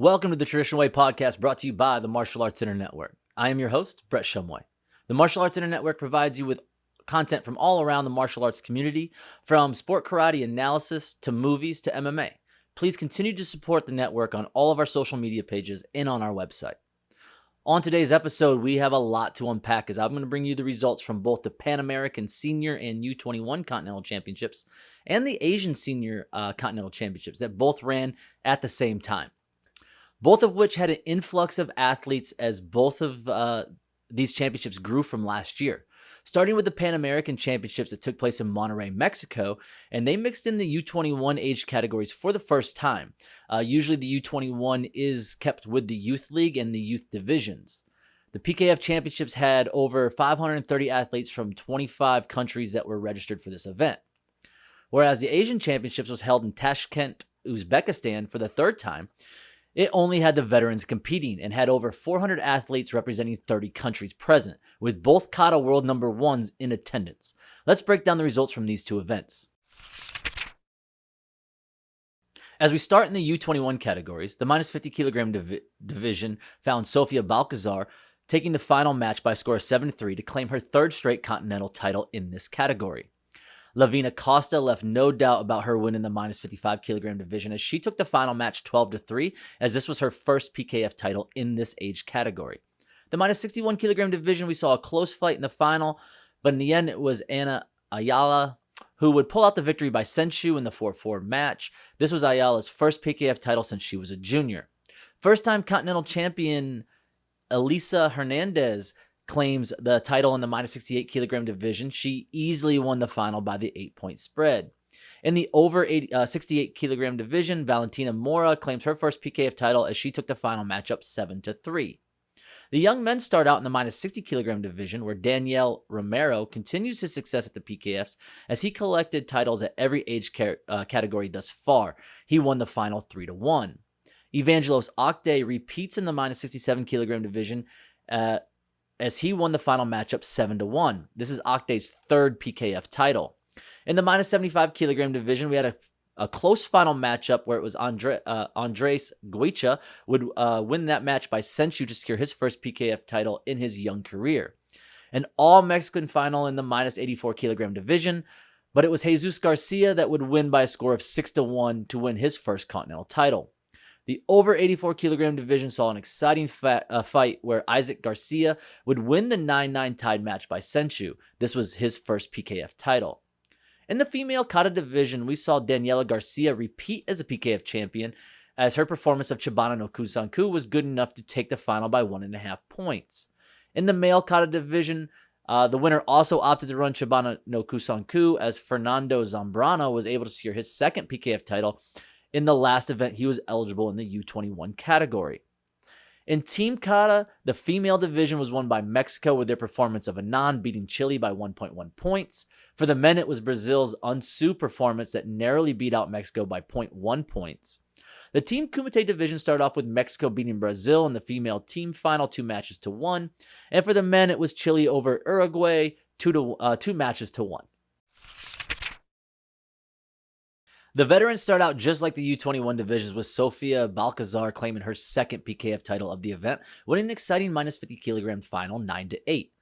Welcome to the Traditional Way podcast brought to you by the Martial Arts Center Network. I am your host, Brett Shumway. The Martial Arts Center Network provides you with content from all around the martial arts community, from sport karate analysis to movies to MMA. Please continue to support the network on all of our social media pages and on our website. On today's episode, we have a lot to unpack as I'm going to bring you the results from both the Pan American Senior and U21 Continental Championships and the Asian Senior Continental Championships that both ran at the same time. Both of which had an influx of athletes as both of these championships grew from last year. Starting with the Pan American Championships that took place in Monterrey, Mexico, and they mixed in the U21 age categories for the first time. Usually the U21 is kept with the Youth League and the Youth Divisions. The PKF Championships had over 530 athletes from 25 countries that were registered for this event. Whereas the Asian Championships was held in Tashkent, Uzbekistan for the third time, it only had the veterans competing and had over 400 athletes representing 30 countries present, with both kata world number ones in attendance. Let's break down the results from these two events. As we start in the U21 categories, the minus 50 kilogram division found Sofia Balcazar taking the final match by a score of 7-3 to claim her third straight continental title in this category. Lavina Costa left no doubt about her win in the minus 55 kilogram division as she took the final match 12-3, as this was her first PKF title in this age category. The minus 61 kilogram division, we saw a close fight in the final, but in the end it was Ana Ayala who would pull out the victory by Senshu in the 4-4 match. This was Ayala's first PKF title since she was a junior. First-time Continental Champion Elisa Hernandez claims the title in the minus 68 kilogram division. She easily won the final by the 8-point spread. In the over 68 kilogram division, Valentina Mora claims her first PKF title as she took the final matchup 7-3. The young men start out in the minus 60 kilogram division, where Daniel Romero continues his success at the PKFs as he collected titles at every age category thus far. He won the final 3-1. Evangelos Octe repeats in the minus 67 kilogram division as he won the final matchup 7-1. This is Octe's third PKF title. In the minus 75 kilogram division, we had a close final matchup where it was Andres Guicha would win that match by Senshu to secure his first PKF title in his young career. An all-Mexican final in the minus 84 kilogram division, but it was Jesus Garcia that would win by a score of 6-1 to win his first continental title. The over 84 kilogram division saw an exciting fight where Isaac Garcia would win the 9-9 tied match by Senshu. This was his first PKF title. In the female kata division, we saw Daniela Garcia repeat as a PKF champion as her performance of Chibana no Kusanku was good enough to take the final by 1.5 points. In the male kata division, the winner also opted to run Chibana no Kusanku as Fernando Zambrano was able to secure his second PKF title in the last event he was eligible in the U21 category. In Team Kata, the female division was won by Mexico with their performance of Anand beating Chile by 1.1 points. For the men, it was Brazil's Unsu performance that narrowly beat out Mexico by 0.1 points. The Team Kumite division started off with Mexico beating Brazil in the female team final 2-1. And for the men, it was Chile over Uruguay 2-1. The veterans start out just like the U21 divisions, with Sofia Balcazar claiming her second PKF title of the event, winning an exciting minus 50 kilogram final 9-8.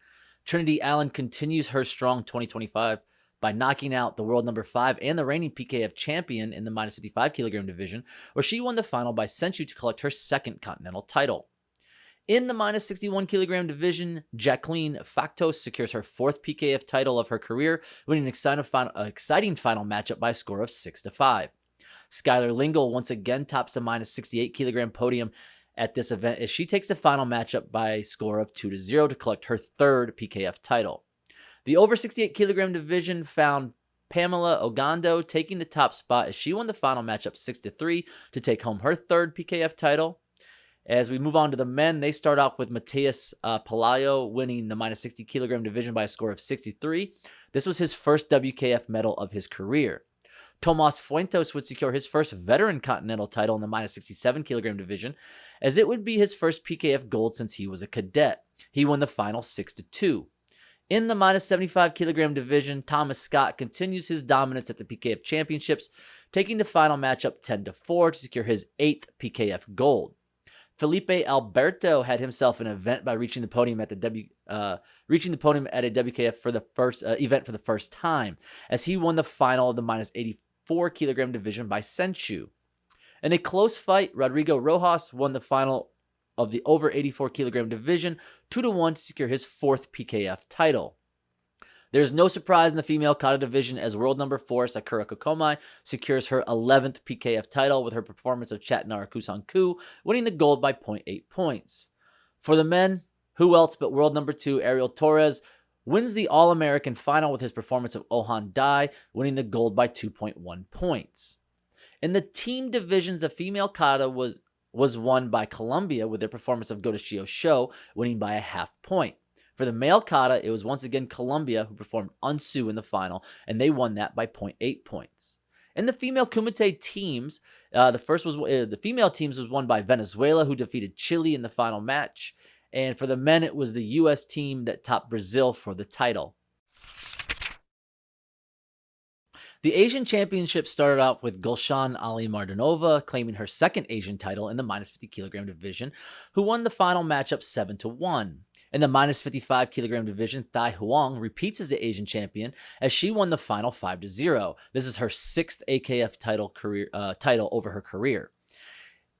Trinity Allen continues her strong 2025 by knocking out the world number 5 and the reigning PKF champion in the minus 55 kilogram division, where she won the final by Senshu to collect her second continental title. In the minus 61 kilogram division, Jacqueline Factos secures her fourth PKF title of her career, winning an exciting final matchup by a score of 6-5. Skylar Lingle once again tops the minus 68 kilogram podium at this event as she takes the final matchup by a score of 2-0 to collect her third PKF title. The over 68 kilogram division found Pamela Ogando taking the top spot as she won the final matchup 6-3 to take home her third PKF title. As we move on to the men, they start off with Matias Palayo winning the minus 60 kilogram division by a score of 63. This was his first WKF medal of his career. Tomas Fuentes would secure his first veteran continental title in the minus 67 kilogram division, as it would be his first PKF gold since he was a cadet. He won the final 6-2. In the minus 75 kilogram division, Thomas Scott continues his dominance at the PKF championships, taking the final matchup 10-4 to secure his 8th PKF gold. Felipe Alberto had himself an event by reaching the podium at a WKF for the first event for the first time, as he won the final of the minus 84 kilogram division by Senchu. In a close fight, Rodrigo Rojas won the final of the over 84 kilogram division 2-1 to secure his 4th PKF title. There's no surprise in the female kata division as world number 4 Sakura Kokomai secures her 11th PKF title with her performance of Chatnara Kusanku, winning the gold by 0.8 points. For the men, who else but world number 2 Ariel Torres wins the All-American final with his performance of Ohan Dai, winning the gold by 2.1 points. In the team divisions, the female kata was won by Colombia with their performance of Godashio Sho, winning by a half point. For the male kata, it was once again Colombia who performed Unsu in the final, and they won that by 0.8 points. In the female kumite teams, the female teams was won by Venezuela, who defeated Chile in the final match, and for the men, it was the U.S. team that topped Brazil for the title. The Asian Championship started out with Gulshan Ali Mardanova claiming her 2nd Asian title in the minus 50 kilogram division, who won the final matchup 7-1. In the minus 55 kilogram division, Thai Huang repeats as the Asian champion as she won the final 5-0. This is her 6th AKF title over her career.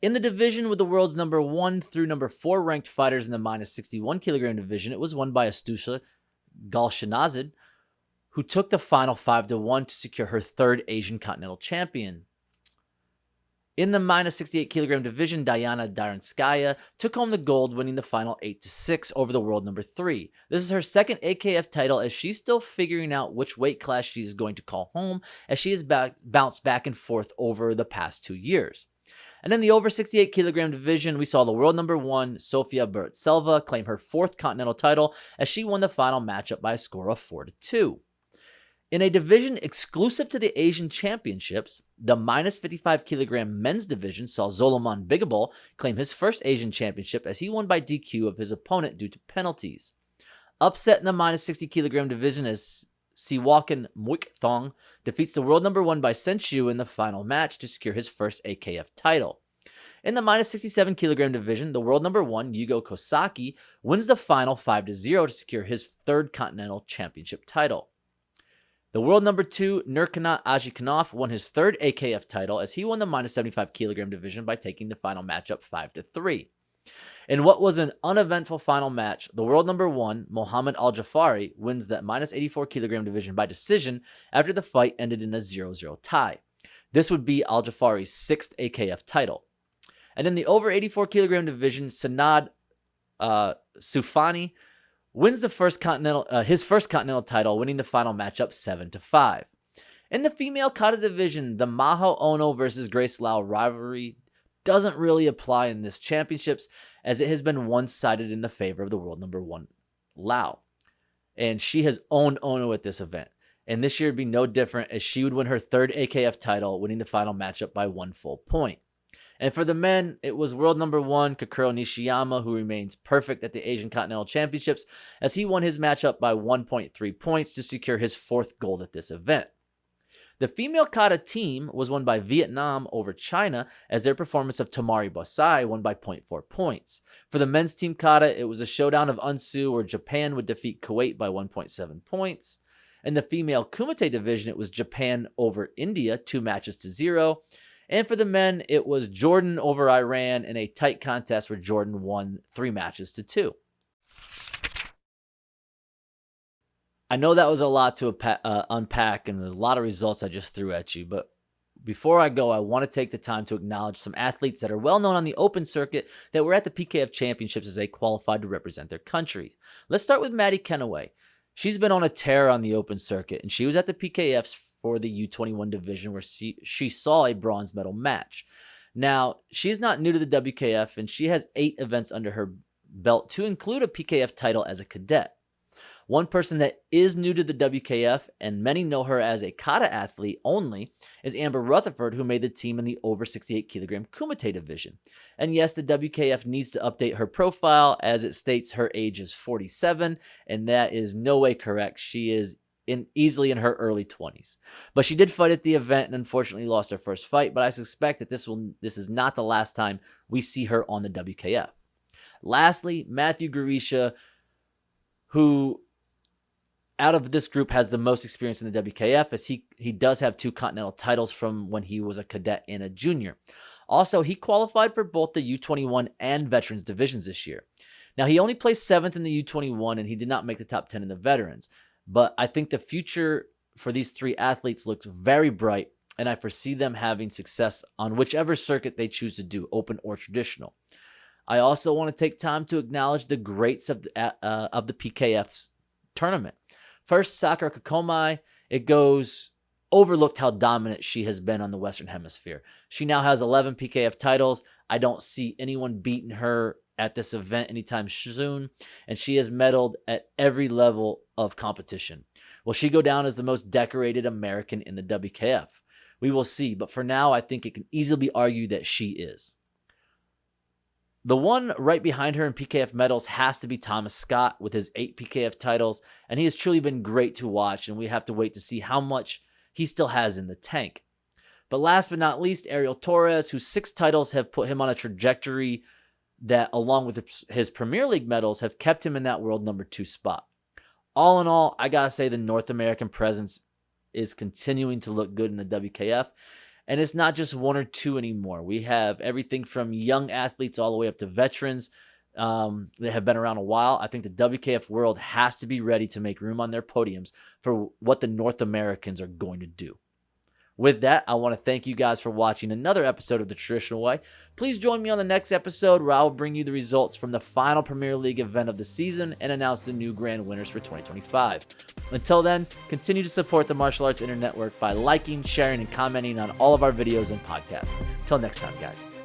In the division with the world's number 1 through number 4 ranked fighters in the minus 61 kilogram division, it was won by Astusha Galshanazid, who took the final 5-1 to secure her 3rd Asian Continental Champion. In the minus 68 kilogram division, Diana Daranskaya took home the gold, winning the final 8-6 over the world number 3. This is her 2nd AKF title as she's still figuring out which weight class she's going to call home, as she has bounced back and forth over the past 2 years. And in the over 68 kilogram division, we saw the world number 1, Sofia Burtselva, claim her 4th Continental title as she won the final matchup by a score of 4-2. In a division exclusive to the Asian Championships, the minus 55 kilogram men's division saw Zolomon Bigabol claim his 1st Asian Championship as he won by DQ of his opponent due to penalties. Upset in the minus 60 kilogram division as Siwakan Muikthong defeats the world number 1 by Senchu in the final match to secure his 1st AKF title. In the minus 67 kilogram division, the world number 1 Yugo Kosaki wins the final 5-0 to secure his 3rd Continental Championship title. The world number 2, Nurkanat Ajikanov, won his 3rd AKF title as he won the minus 75 kilogram division by taking the final matchup 5-3. In what was an uneventful final match, the world number 1, Mohammed Al-Jafari, wins the minus 84 kilogram division by decision after the fight ended in a 0-0 tie. This would be Al-Jafari's 6th AKF title. And in the over 84 kilogram division, Sanad Sufani wins his first continental title, winning the final matchup 7-5. In the female kata division, the Maho Ono versus Grace Lau rivalry doesn't really apply in this championships, as it has been one-sided in the favor of the world number 1 Lau. And she has owned Ono at this event. And this year would be no different, as she would win her 3rd AKF title, winning the final matchup by 1 full point. And for the men, it was world number 1, Kakuro Nishiyama, who remains perfect at the Asian Continental Championships, as he won his matchup by 1.3 points to secure his 4th gold at this event. The female kata team was won by Vietnam over China, as their performance of Tamari Bosai won by 0.4 points. For the men's team kata, it was a showdown of Unsu, where Japan would defeat Kuwait by 1.7 points. In the female kumite division, it was Japan over India, 2-0. And for the men, it was Jordan over Iran in a tight contest where Jordan won 3-2. I know that was a lot to unpack and a lot of results I just threw at you, but before I go, I want to take the time to acknowledge some athletes that are well known on the open circuit that were at the PKF Championships as they qualified to represent their countries. Let's start with Maddie Kenaway. She's been on a tear on the open circuit, and she was at the PKFs for the U21 division where she saw a bronze medal match. Now, she's not new to the WKF, and she has 8 events under her belt to include a PKF title as a cadet. One person that is new to the WKF, and many know her as a kata athlete only, is Amber Rutherford, who made the team in the over 68 kilogram kumite division. And yes, the WKF needs to update her profile as it states her age is 47, and that is no way correct. She is easily in her early 20s. But she did fight at the event and unfortunately lost her first fight, but I suspect that this is not the last time we see her on the WKF. Lastly, Matthew Garisha, who out of this group has the most experience in the WKF, as he does have 2 continental titles from when he was a cadet and a junior. Also, he qualified for both the U21 and veterans divisions this year. Now, he only placed 7th in the U21 and he did not make the top 10 in the veterans. But I think the future for these 3 athletes looks very bright, and I foresee them having success on whichever circuit they choose to do, open or traditional. I also want to take time to acknowledge the greats of the PKF tournament. First, Sakura Kakomai. It goes overlooked how dominant she has been on the Western Hemisphere. She now has 11 PKF titles. I don't see anyone beating her at this event anytime soon, and she has medaled at every level of competition. Will she go down as the most decorated American in the WKF? We will see, but for now, I think it can easily be argued that she is. The one right behind her in PKF medals has to be Thomas Scott with his 8 PKF titles, and he has truly been great to watch, and we have to wait to see how much he still has in the tank. But last but not least, Ariel Torres, whose 6 titles have put him on a trajectory that, along with his Premier League medals, have kept him in that world number 2 spot. All in all, I gotta say the North American presence is continuing to look good in the WKF. And it's not just 1 or 2 anymore. We have everything from young athletes all the way up to veterans that have been around a while. I think the WKF world has to be ready to make room on their podiums for what the North Americans are going to do. With that, I want to thank you guys for watching another episode of The Traditional Way. Please join me on the next episode where I will bring you the results from the final Premier League event of the season and announce the new grand winners for 2025. Until then, continue to support the Martial Arts Internet Network by liking, sharing, and commenting on all of our videos and podcasts. Until next time, guys.